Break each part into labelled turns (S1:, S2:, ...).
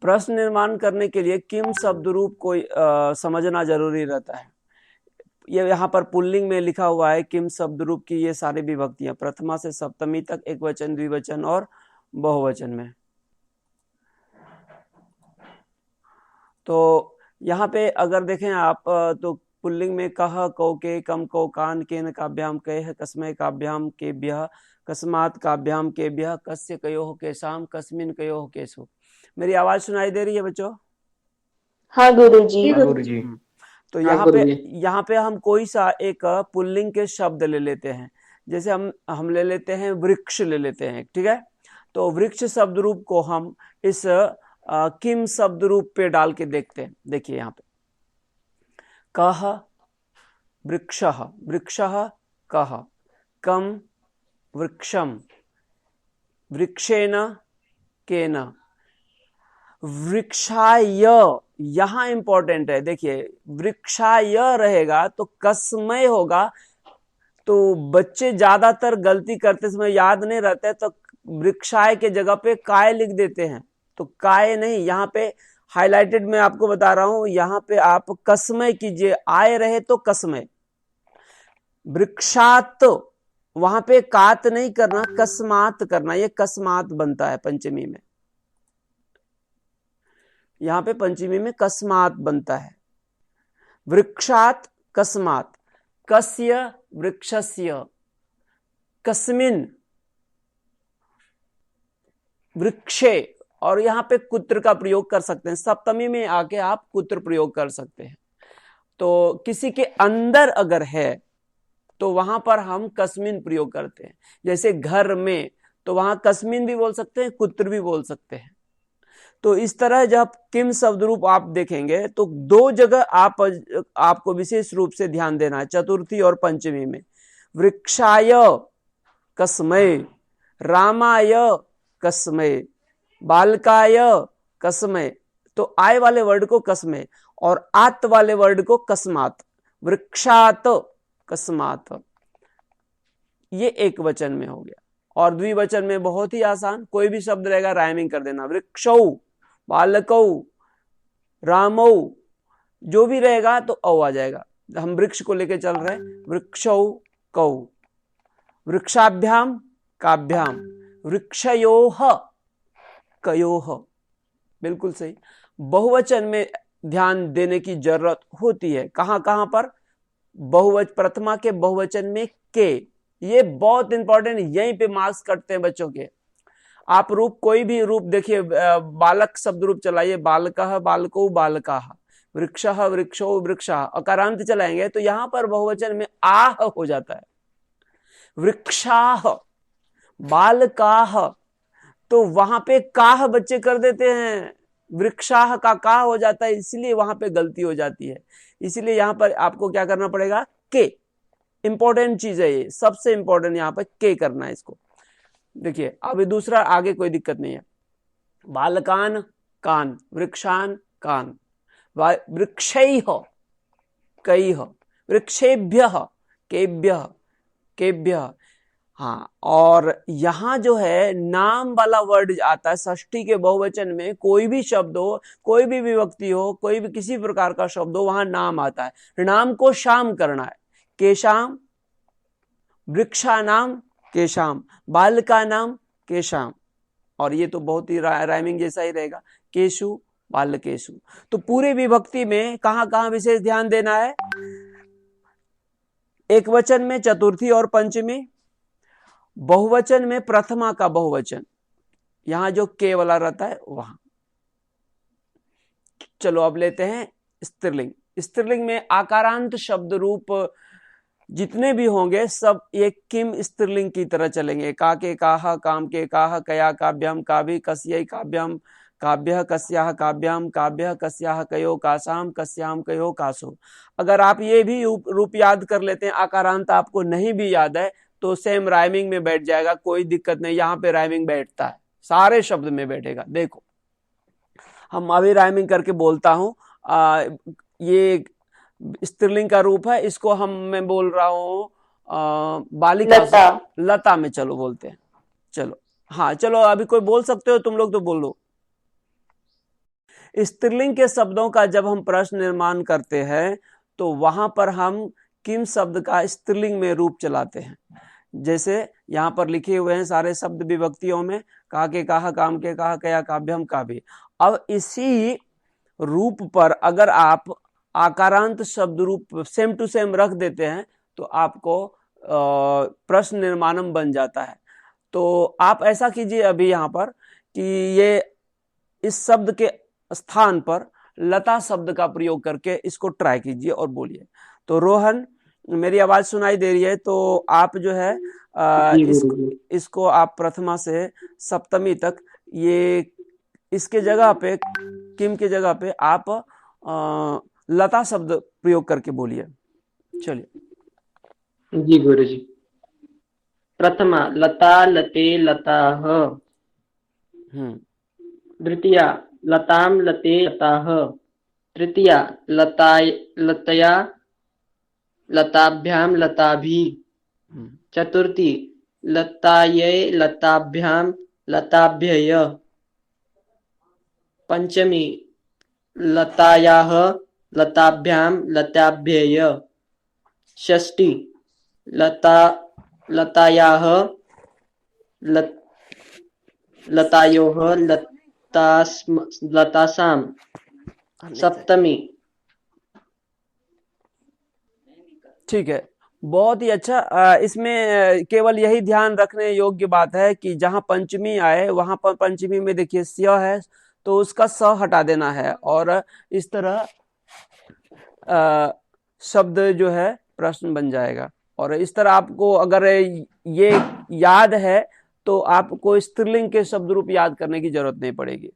S1: प्रश्न निर्माण करने के लिए किम शब्द रूप को समझना जरूरी रहता है। ये यहाँ पर पुल्लिंग में लिखा हुआ है किम शब्द रूप की ये सारी विभक्तियां प्रथमा से सप्तमी तक, एक वचन, द्विवचन और बहुवचन में। तो यहाँ पे अगर देखें आप तो पुल्लिंग में कह, कौ, के, कम, कौ, कान, केन, काभ्याम, कह, कस्मै, काभ्याम, केभ्यः, कस्मात्, काभ्याम, केभ्यः, कस्य, कयोः, केषां, कस्मिन्, कयोः, केषु। मेरी आवाज सुनाई दे रही है बच्चों?
S2: हाँ गुरुजी।
S3: हाँ गुरुजी।
S1: तो
S3: हाँ
S1: यहाँ पे हम कोई सा एक पुल्लिंग के शब्द ले लेते हैं। जैसे हम ले लेते हैं वृक्ष, ले लेते हैं, ठीक है। तो वृक्ष शब्द रूप को हम इस किम शब्द रूप पे डाल के देखते हैं। देखिए यहाँ पे कह वृक्षः, वृक्षः कह, कम वृक्षम, वृक्षेण केन, वृक्षाय, यहां इंपॉर्टेंट है। देखिए वृक्षाय रहेगा तो कसमय होगा, तो बच्चे ज्यादातर गलती करते समय याद नहीं रहते तो वृक्षाय के जगह पे काय लिख देते हैं। तो काय नहीं, यहाँ पे हाईलाइटेड मैं आपको बता रहा हूं, यहाँ पे आप कसमय कीजिए, आय रहे तो कसमय। वृक्षात, वहां पे कात नहीं करना, कस्मात करना, ये कस्मात बनता है पंचमी में। यहां पे पंचमी में कस्मात बनता है। वृक्षात कस्मात, कस्य वृक्षस्य, कस्मिन वृक्षे, और यहां पे कुत्र का प्रयोग कर सकते हैं। सप्तमी में आके आप कुत्र प्रयोग कर सकते हैं। तो किसी के अंदर अगर है तो वहां पर हम कस्मिन प्रयोग करते हैं। जैसे घर में, तो वहां कस्मिन भी बोल सकते हैं, कुत्र भी बोल सकते हैं। तो इस तरह जब किम शब्द रूप आप देखेंगे तो दो जगह आपको विशेष रूप से ध्यान देना है, चतुर्थी और पंचमी में। वृक्षाय कस्मय, रामाय कस्मय, बालकाय कस्मय, तो आय वाले वर्ड को कस्मय और आत वाले वर्ड को कस्मात। वृक्षात कस्मात, ये एक वचन में हो गया। और द्विवचन में बहुत ही आसान, कोई भी शब्द रहेगा राइमिंग कर देना। वृक्षौ, बालकौ, रामौ, जो भी रहेगा तो औ आ जाएगा। हम वृक्ष को लेके चल रहे हैं, वृक्षौ कौ, वृक्षाभ्याम काभ्याम, वृक्षयोः कयोः, बिल्कुल सही। बहुवचन में ध्यान देने की जरूरत होती है। कहां कहां पर? बहुवचन, प्रथमा के बहुवचन में के, ये बहुत इंपॉर्टेंट, यहीं पे मार्क्स कटते हैं बच्चों के। आप रूप, कोई भी रूप देखिए, बालक शब्द रूप चलाइए, बालकः बालको बालकाः, वृक्षः वृक्षो वृक्षः, अकारांत चलाएंगे तो यहां पर बहुवचन में आह हो जाता है। वृक्षाः, बालकाः, तो वहां पे काह बच्चे कर देते हैं, वृक्षाः का काह हो जाता है, इसलिए वहां पे गलती हो जाती है। इसलिए यहां पर आपको क्या करना पड़ेगा? के, इंपॉर्टेंट चीज है ये, सबसे इंपॉर्टेंट यहां पर के करना है इसको। देखिए अब दूसरा, आगे कोई दिक्कत नहीं है। बालकान कान, वृक्षान कान, वृक्षैः कैः, वृक्षेभ्यः केभ्यः केभ्यः। हाँ, और यहां जो है नाम वाला वर्ड आता है षष्ठी के बहुवचन में। कोई भी शब्द हो, कोई भी विभक्ति हो, कोई भी किसी प्रकार का शब्द हो, वहां नाम आता है। नाम को शाम करना है। केशाम, वृक्षा नाम केशाम, बालका नाम केशाम, और ये तो बहुत ही राइमिंग जैसा ही रहेगा, केशु बालकेशु। तो पूरी विभक्ति में कहां कहां विशेष ध्यान देना है? एक वचन में चतुर्थी और पंचमी, बहुवचन में प्रथमा का बहुवचन, यहां जो के वाला रहता है वहां। चलो अब लेते हैं स्त्रीलिंग। स्त्रीलिंग में आकारांत शब्द रूप जितने भी होंगे सब ये किम स्त्रीलिंग की तरह चलेंगे। का के काह, काम के काह, कया काभ्याम काभि, कस्यै काभ्याम काभ्यः, कस्याः काभ्याम काभ्यः, कस्याः कयो कासाम, कस्याम कयो कासो। अगर आप ये भी रूप याद कर लेते हैं, आकारांत आपको नहीं भी याद है तो सेम राइमिंग में बैठ जाएगा, कोई दिक्कत नहीं। यहाँ पे राइमिंग बैठता है, सारे शब्द में बैठेगा। देखो हम अभी राइमिंग करके बोलता हूं। ये स्त्रीलिंग का रूप है, इसको मैं बोल रहा हूं बालिका
S2: लता।
S1: लता में चलो बोलते हैं। चलो हाँ, चलो अभी कोई बोल सकते हो तुम लोग तो बोल लो। स्त्रीलिंग के शब्दों का जब हम प्रश्न निर्माण करते हैं तो वहां पर हम किम शब्द का स्त्रीलिंग में रूप चलाते हैं। जैसे यहाँ पर लिखे हुए हैं सारे शब्द विभक्तियों में, कहा के कहा, काम के कहा, कया काव्यम काव्य। अब इसी रूप पर अगर आप आकारांत शब्द रूप सेम टू सेम रख देते हैं तो आपको प्रश्न निर्माणम बन जाता है। तो आप ऐसा कीजिए अभी यहाँ पर कि ये इस शब्द के स्थान पर लता शब्द का प्रयोग करके इसको ट्राई कीजिए और बोलिए। तो रोहन, मेरी आवाज सुनाई दे रही है? तो आप जो है इसको आप प्रथमा से सप्तमी तक ये इसके जगह पे, किम के जगह पे आप लता शब्द प्रयोग करके बोलिए। चलिए।
S3: जी गुरुजी। प्रथमा लता लते लताः। द्वितीया लताम लते लताः। तृतीया लतया लताभ्याम लताभिः। चतुर्थी लतायै लताभ्याम लताभ्यय। पंचमी लतायाः लताभ्याम लताभ्यय। षष्ठी लतायाः लतायोः लतासाम। सप्तमी।
S1: ठीक है, बहुत ही अच्छा। इसमें केवल यही ध्यान रखने योग्य बात है कि जहां पंचमी आए वहां पर पंचमी में देखिए स्य है तो उसका स हटा देना है, और इस तरह शब्द जो है प्रश्न बन जाएगा। और इस तरह आपको अगर ये याद है तो आपको स्त्रीलिंग के शब्द रूप याद करने की जरूरत नहीं पड़ेगी।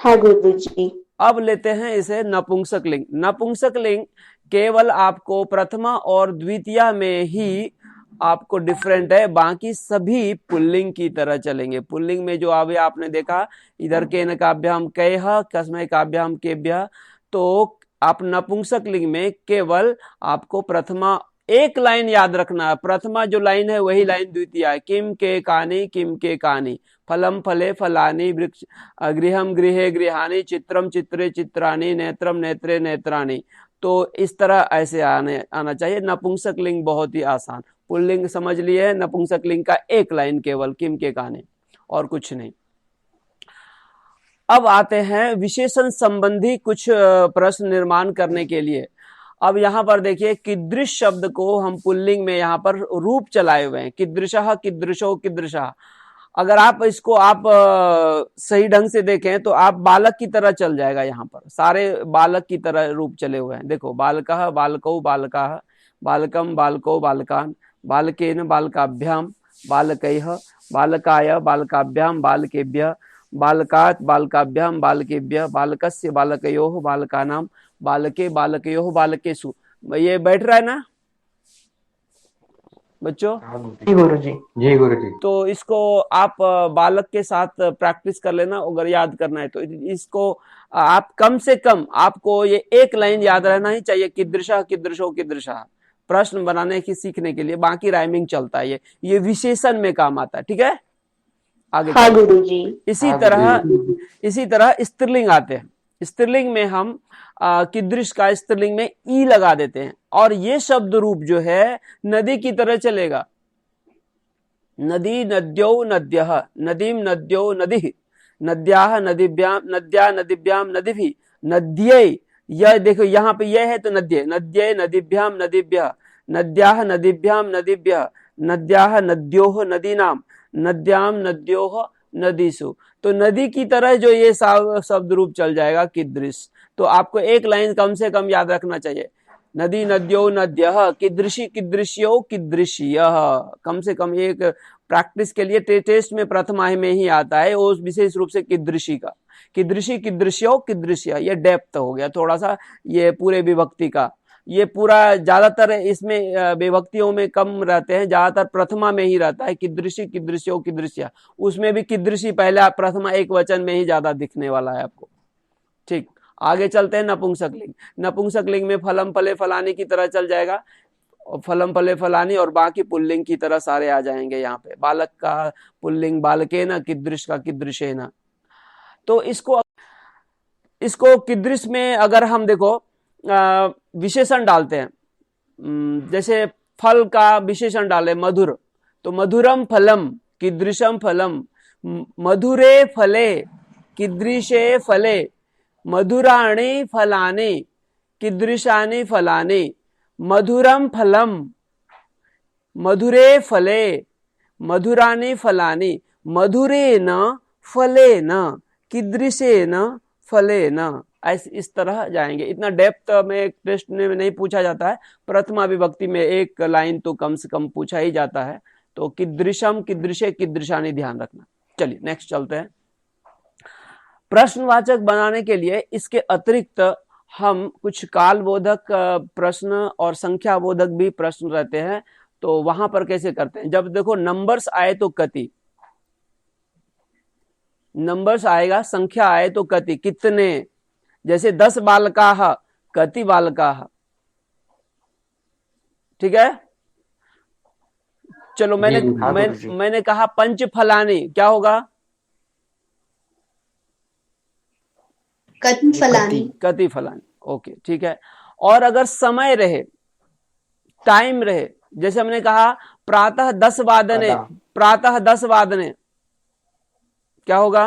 S2: हाँ गुरुजी।
S1: अब लेते हैं इसे नपुंसक लिंग। नपुंसक लिंग केवल आपको प्रथमा और द्वितीया में ही आपको डिफरेंट है, बाकी सभी पुल्लिंग की तरह चलेंगे। पुल्लिंग में जो अभी आपने देखा इधर केन काभ्याम कयः, कस्मै काभ्याम केभ्यः, तो आप नपुंसक लिंग में केवल आपको प्रथमा एक लाइन याद रखना है। प्रथमा जो लाइन है वही लाइन द्वितीय है। किम के कानि, किम के कानि, फलम फले फलानि, वृक्ष गृहम गृहे गृहानि, चित्रम चित्रे चित्राणि, नेत्रम नेत्रे नेत्राणि। तो इस तरह ऐसे आना चाहिए। नपुंसक लिंग बहुत ही आसान। पुल्लिंग समझ लिए, नपुंसक लिंग का एक लाइन केवल किम के कानि और कुछ नहीं। अब आते हैं विशेषण संबंधी कुछ प्रश्न निर्माण करने के लिए। अब यहाँ पर देखिए कीदृश शब्द को हम पुल्लिंग में यहाँ पर रूप चलाए हुए हैं, कीदृशः, कीदृशो, कीदृशः। अगर आप इसको आप सही ढंग से देखें तो आप बालक की तरह चल जाएगा। यहाँ पर सारे बालक की तरह रूप चले हुए हैं। देखो बालकः, बालकौ, बालकाः, बालकम, बालको, बालकान, बालकेन, बालकाभ्याम, बालकैः, बालकाय, बालकाभ्याम, बालकेभ्यः, बालकात्, बालकाभ्याम, बालकेभ्यः, बालकस्य, बालकयोः, बालकानां, बालके, बालकयोः, बालकेषु। ये बैठ रहा है ना बच्चों?
S3: जी गुरुजी। जी गुरुजी।
S1: तो इसको आप बालक के साथ प्रैक्टिस कर लेना। अगर याद करना है तो इसको आप कम से कम आपको ये एक लाइन याद रहना ही चाहिए, कीदृशः, कीदृशो, कीदृशः, प्रश्न बनाने की सीखने के लिए। बाकी राइमिंग चलता है, ये विशेषण में काम आता है। ठीक है, आगे।
S2: हाँ गुरुजी।
S1: इसी तरह स्त्रीलिंग आते हैं। स्त्रीलिंग में हम कीदृश का स्त्रीलिंग में ई लगा देते हैं, और ये शब्द रूप जो है नदी की तरह चलेगा। नदी, नद्यो, नद्यः, नदीम, नद्यो, नदीः, नद्याः, नदीभ्याम, नद्या, नदीभ्याम, नदीभिः, नद्यै। यह देखो यहाँ पे यह है तो नद्ये, नद्ये, नदीभ्याम, नदीभ्यः, नद्याः, नदीभ्याम, नदीभ्यः, नद्याः, नद्योः, नदीनाम, नद्याम, नद्योः, नदीसु। तो नदी की तरह जो ये शब्द रूप चल जाएगा कीदृश। तो आपको एक लाइन कम से कम याद रखना चाहिए। नदी, नद्यो, नद्यः, कीदृशी, कीदृश्यो, कीदृशीयः। कम से कम एक प्रैक्टिस के लिए टेस्ट में प्रथमा में ही आता है, वो विशेष रूप से कीदृशी का। कीदृशी, कीदृश्यो, कीदृशीय, ये डेप्थ हो गया थोड़ा सा ये पूरे विभक्ति का। ये पूरा ज्यादातर इसमें विभक्तियों में कम रहते हैं, ज्यादातर प्रथमा में ही रहता है। कीदृशी, कीदृश्यो, कीदृशीय, उसमें भी कीदृशी पहले प्रथमा एक वचन में ही ज्यादा दिखने वाला है आपको। ठीक, आगे चलते हैं नपुंसक लिंग। नपुंसक लिंग में फलम फले फलानी की तरह चल जाएगा, फलम फले फलानी, और बाकी पुल्लिंग की तरह सारे आ जाएंगे यहाँ पे। बालक का पुल्लिंग बालकेन, कीदृश का कीदृशेन। तो इसको कीदृश में अगर हम देखो विशेषण डालते हैं, जैसे फल का विशेषण डाले मधुर, तो मधुरम फलम कीदृशम फलम, मधुरे फले कीदृशे फले, मधुराणि फलानि कीदृशानि फलानि, मधुरम फलम मधुरे फले मधुरानि फलानि, मधुरेन फलेन कीदृशेन फलेन। इस तरह जाएंगे। इतना डेप्थ में टेस्ट में नहीं पूछा जाता है, प्रथमा विभक्ति में एक लाइन तो कम से कम पूछा ही जाता है। तो कीदृशम कीदृशे कीदृशानि ध्यान रखना। चलिए नेक्स्ट चलते हैं। प्रश्नवाचक बनाने के लिए इसके अतिरिक्त हम कुछ कालबोधक प्रश्न और संख्याबोधक भी प्रश्न रहते हैं। तो वहां पर कैसे करते हैं, जब देखो नंबर्स आए तो कति, नंबर्स आएगा, संख्या आए तो कति, कितने, जैसे 10 बालकाः कति बालकाः, ठीक है। चलो मैंने कहा पंच फलानी, क्या होगा,
S2: कति फलानी,
S1: कति फलानी, ओके ठीक है। और अगर समय रहे, टाइम रहे, जैसे हमने कहा प्रातः 10 वादने, प्रातः 10 वादने, क्या होगा,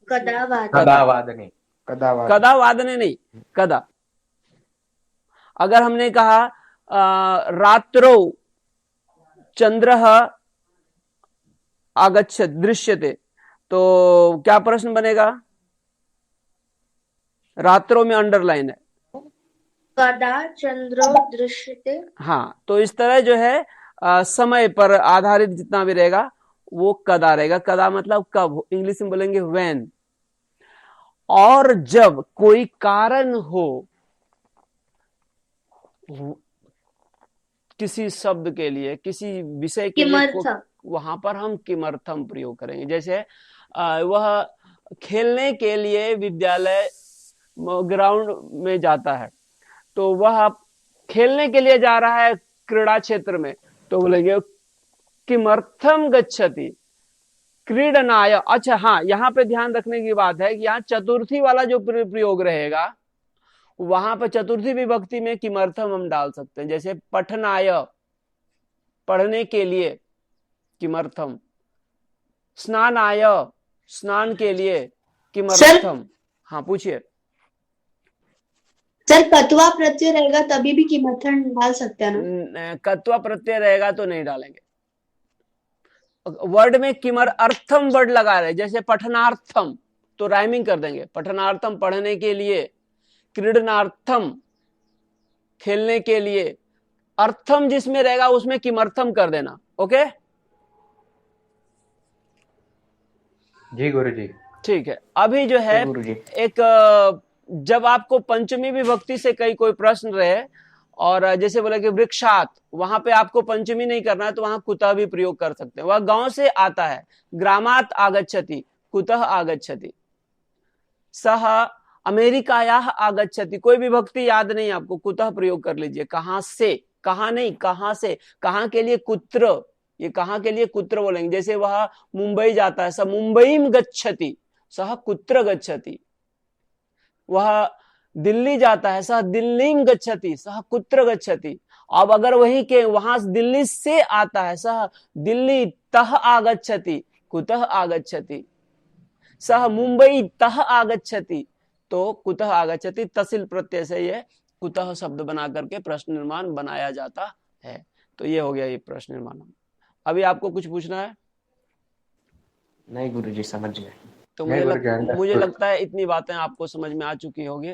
S2: कदा
S3: वादने,
S1: कदा वादने नहीं, कदा। अगर हमने कहा रात्रो चंद्रः आगच्छत् दृश्यते, तो क्या प्रश्न बनेगा, रात्रों में अंडरलाइन है,
S2: कदा चंद्रो दृश्यते।
S1: हाँ, तो इस तरह जो है समय पर आधारित जितना भी रहेगा वो कदा रहेगा। कदा मतलब कब, इंग्लिश में बोलेंगे व्हेन। और जब कोई कारण हो किसी शब्द के लिए, किसी विषय के लिए, वहां पर हम किमर्थम प्रयोग करेंगे। जैसे वह खेलने के लिए विद्यालय ग्राउंड में जाता है, तो वह खेलने के लिए जा रहा है क्रीड़ा क्षेत्र में, तो बोलेंगे किमर्थम गच्छति क्रीडनाय। अच्छा हाँ, यहाँ पे ध्यान रखने की बात है कि यहाँ चतुर्थी वाला जो प्रयोग रहेगा, वहां पर चतुर्थी विभक्ति में किमर्थम हम डाल सकते हैं। जैसे पठनाय, पढ़ने के लिए किमर्थम, स्नानाय, स्नान के लिए किमर्थम। हाँ पूछिए
S2: सर, कत्वा प्रत्यय रहेगा तभी भी किमर्थम डाल सकते हैं ना?
S1: कत्वा प्रत्यय रहेगा तो नहीं डालेंगे। वर्ड में किमर्थम वर्ड लगा रहे, जैसे पठनार्थम, तो राइमिंग कर देंगे, पठनार्थम पढ़ने के लिए, क्रीडनार्थम खेलने के लिए, अर्थम जिसमें रहेगा उसमें किमर्थम कर देना। ओके
S3: जी गुरुजी,
S1: ठीक है। अभी जो है एक, जब आपको पंचमी विभक्ति से कोई प्रश्न रहे, और जैसे बोले कि वृक्षात, वहां पे आपको पंचमी नहीं करना है, तो वहां कुतः भी प्रयोग कर सकते हैं। वह गांव से आता है, ग्रामात आगच्छति, कुतः आगच्छति। सह अमेरिकायाः आगच्छति, कोई विभक्ति याद नहीं आपको, कुतः प्रयोग कर लीजिए। कहां से, कहां नहीं, कहां से, कहां के लिए कुत्र, ये कहां के लिए कुत्र बोलेंगे। जैसे वह मुंबई जाता है, स मुंबईम गच्छति, सह कुत्र गच्छति। वह दिल्ली जाता है, सह दिल्लीम गच्छति, सह कुत्र गच्छति। अब अगर वही के वहां दिल्ली से आता है, सह दिल्ली तः आगच्छति, कुतः आगच्छति। सह मुंबई तः आगच्छति, तो कुतः आगच्छति। तसिल प्रत्यय से ये कुतः शब्द बना करके प्रश्न निर्माण बनाया जाता है। तो ये हो गया ये प्रश्न निर्माण। अभी आपको कुछ पूछना है?
S3: नहीं गुरुजी, समझ गए।
S1: तो मुझे लगता है इतनी बातें आपको समझ में आ चुकी होगी।